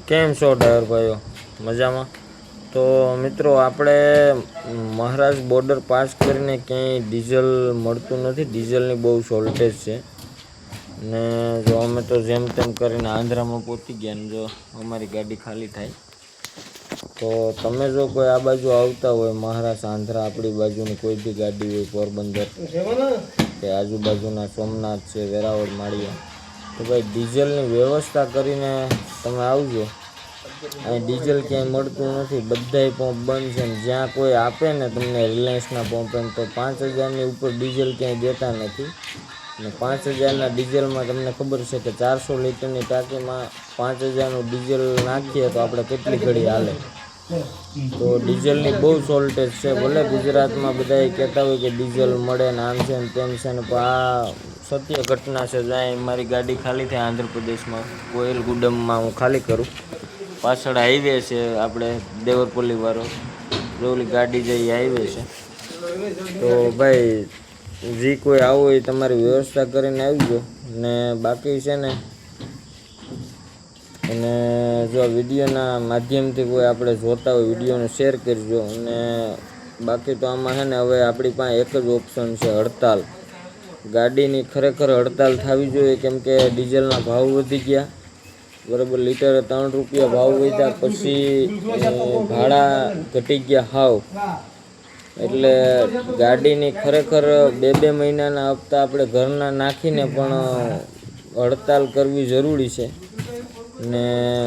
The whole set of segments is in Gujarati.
કેમ છો ડ્રાઈવર ભાઈઓ? મજામાં? તો મિત્રો આપણે મહારાષ્ટ્ર બોર્ડર પાસ કરીને ક્યાંય ડીઝલ મળતું નથી. ડીઝલની બહુ શોર્ટેજ છે ને જો અમે તો જેમ તેમ કરીને આંધ્રામાં પહોંચી ગયા ને જો અમારી ગાડી ખાલી થાય. તો તમે જો કોઈ આ બાજુ આવતા હોય મહારાષ્ટ્ર આંધ્રા આપણી બાજુની કોઈ બી ગાડી હોય પોરબંદર કે આજુબાજુના સોમનાથ છે, વેરાવળ, માળિયા, તો ભાઈ ડીઝલની વ્યવસ્થા કરીને તમે આવજો. અહીં ડીઝલ ક્યાંય મળતું નથી, બધાય પંપ બંધ છે ને જ્યાં કોઈ આપે ને તમને રિલાયન્સના પંપ એમ તો 5000ની ઉપર ડીઝલ ક્યાંય દેતા નથી. અને 5000ના ડીઝલમાં તમને ખબર છે કે 400 લીટરની ટાંકીમાં 5000નું ડીઝલ નાખીએ તો આપણે કેટલી ઘડી હાલે. તો ડીઝલની બહુ શોર્ટેજ છે. ભલે ગુજરાતમાં બધા કહેતા હોય કે ડીઝલ મળે ને આમ છે ને તેમ છે ને, પણ આ સત્ય ઘટના છે. જ્યાં મારી ગાડી ખાલી થાય આંધ્રપ્રદેશમાં કોયલગુડમમાં હું ખાલી કરું, પાછળ હાઈવે છે આપણે દેવરપલ્લી વાળો, જોલી ગાડી જઈ હાઈવે છે. તો ભાઈ જે કોઈ આવો હોય તમારી વ્યવસ્થા કરીને આવજો. ને બાકી છે ને, અને જો વિડીયોના માધ્યમથી કોઈ આપણે જોતા હોય વિડીયોને શેર કરજો. અને બાકી તો આમાં છે ને હવે આપણી પાસે એક જ ઓપ્શન છે, હડતાલ. ગાડીની ખરેખર હડતાલ થવી જોઈએ, કેમ કે ડીઝલના ભાવ વધી ગયા બરાબર. લીટરે 3 રૂપિયા ભાવ વધ્યા, પછી ભાડા ઘટી ગયા હાવ. એટલે ગાડીની ખરેખર 2-2 મહિનાના હપ્તા આપણે ઘરના નાખીને પણ હડતાલ કરવી જરૂરી છે. ને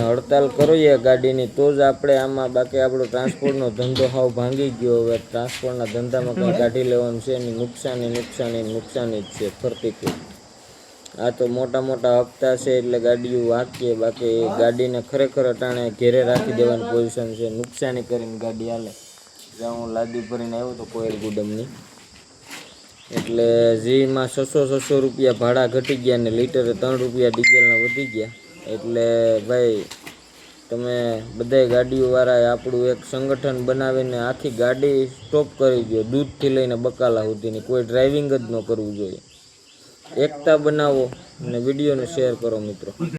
હડતાલ કરીએ ગાડીની તો જ આપણે આમાં, બાકી આપણો ટ્રાન્સપોર્ટનો ધંધો હાવ ભાંગી ગયો. હવે ટ્રાન્સપોર્ટના ધંધામાં કંઈ કાઢી લેવાનું છે નહીં, નુકસાની જ છે ફરતી. આ તો મોટા મોટા હપ્તા છે એટલે ગાડીઓ વાંકીએ, બાકી ગાડીને ખરેખર અટાણે ઘેરે રાખી દેવાની પોઝિશન છે. નુકસાની કરીને ગાડી હાલે. જ્યાં હું લાદી ભરીને આવ્યો તો કોયલગુડમની, એટલે જેમાં 600 રૂપિયા ભાડા ઘટી ગયા ને લીટરે 3 રૂપિયા ડીઝલના વધી ગયા. એટલે ભાઈ તમે બધાય ગાડીઓવાળાએ આપણું એક સંગઠન બનાવીને આખી ગાડી સ્ટોપ કરી દો, દૂધથી લઈને બકાલા સુધીની. કોઈ ડ્રાઇવિંગ જ ન કરવું જોઈએ. એકતા બનાવો અને વિડીયોને શેર કરો મિત્રો.